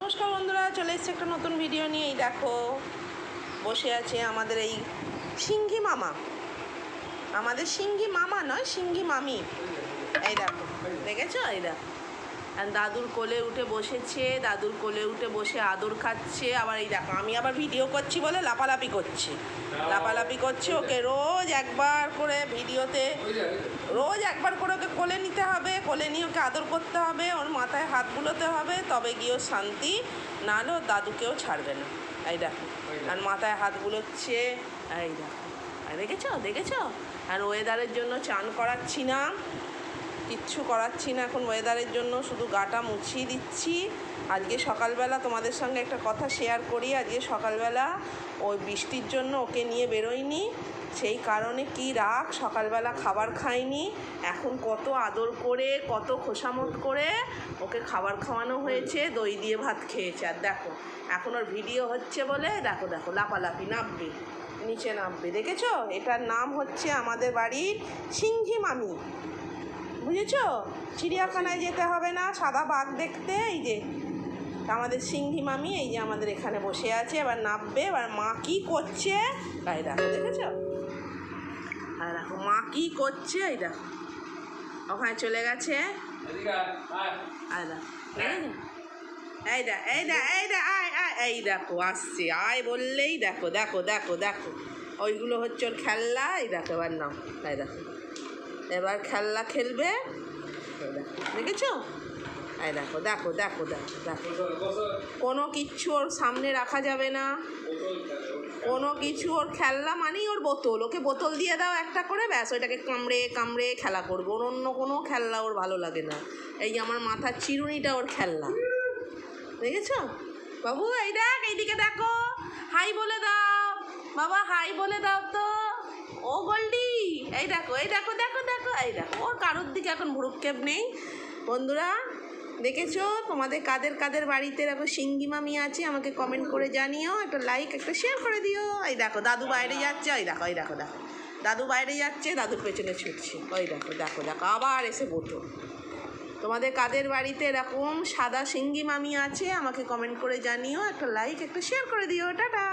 নমস্কার বন্ধুরা, চলে এসেছে একটা নতুন ভিডিও নিয়ে। এই দেখো বসে আছে আমাদের এই সিংহি মামা, আমাদের সিংহি মামা নয় সিংহি মামি। এই দেখো, দেখেছো? এই দেখো, দাদুর কোলে উঠে বসেছে, দাদুর কোলে উঠে বসে আদর খাচ্ছে। আবার এই দেখো, আমি আবার ভিডিও করছি বলে লাপালাপি করছে, লাপালাপি করছে। ওকে রোজ একবার করে ভিডিওতে, রোজ একবার করে ওকে কোলে নিতে হবে, কোলে নিয়ে ওকে আদর করতে হবে, ওর মাথায় হাত বুলোতে হবে, তবে গিয়েও শান্তি, নাহলে ওর দাদুকেও ছাড়বে না। এই দেখো, আর মাথায় হাত বুলোচ্ছে। এই দেখো, দেখেছো দেখেছো? আর ওয়েদারের জন্য চান করাচ্ছি না, কিচ্ছু করাচ্ছি না এখন ওয়েদারের জন্য, শুধু গাটা মুছিয়ে দিচ্ছি। আজকে সকালবেলা তোমাদের সঙ্গে একটা কথা শেয়ার করি। আজকে সকালবেলা ওই বৃষ্টির জন্য ওকে নিয়ে বেরোয়নি, সেই কারণে কি রাগ, সকালবেলা খাবার খায়নি। এখন কত আদর করে, কত খোসামত করে ওকে খাবার খাওয়ানো হয়েছে, দই দিয়ে ভাত খেয়েছে। আর দেখো এখন ওর ভিডিও হচ্ছে বলে দেখো দেখো লাপালাপি, নামবে, নিচে নামবে। দেখেছো? এটার নাম হচ্ছে আমাদের বাড়ির সিংহি মামি, বুঝেছো? চিড়িয়াখানায় যেতে হবে না সাদা বাঘ দেখতে। এই যে আমাদের সিংহি মামি, এই যে আমাদের এখানে বসে আছে, এবার নামবে। এবার মা কি করছে এই দেখো, দেখেছো? আর দেখো মা কি করছে, এই দেখো ওখানে চলে গেছে। এই দেখো আসছে, আয় বললেই দেখো দেখো দেখো দেখো, ওইগুলো হচ্ছে ওর খেলনা। এই দেখো এবার নাও, এই দেখো এবার খেলনা খেলবে, দেখেছো? এই দেখো দেখো দেখো দেখো দেখো, কোনো কিচ্ছু ওর সামনে রাখা যাবে না, কোনো কিছু। ওর খেলনা মানেই ওর বোতল, ওকে বোতল দিয়ে দাও একটা করে, ব্যাস ওইটাকে কামড়ে কামড়ে খেলা করবো। ওর অন্য কোনো খেলনা ওর ভালো লাগে না। এই যে আমার মাথার চিরুনিটা ওর খেলনা, দেখেছো বাবু? এই দেখ, এইদিকে দেখো, হাই বলে দাও বাবা, হাই বলে দাও তো। ও গোল্ডি, এই দেখো এই দেখো দেখো দেখো, এই দেখো ওর কারোর দিকে এখন ভ্রুক্ষেপ নেই। বন্ধুরা দেখেছো? তোমাদের কাদের কাদের বাড়িতে দেখো সিংহি মামি আছে আমাকে কমেন্ট করে জানিও, একটা লাইক একটা শেয়ার করে দিও। এই দেখো দাদু বাইরে যাচ্ছে, ওই দেখো, এই দেখো দেখো দাদু বাইরে যাচ্ছে, দাদুর পেছনে ছুটছে। ওই দেখো দেখো দেখো আবার এসে বোতো। তোমাদের কাদের বাড়িতে এরকম সাদা সিংহি মামি আছে আমাকে কমেন্ট করে জানিও, একটা লাইক একটা শেয়ার করে দিও। টাটা।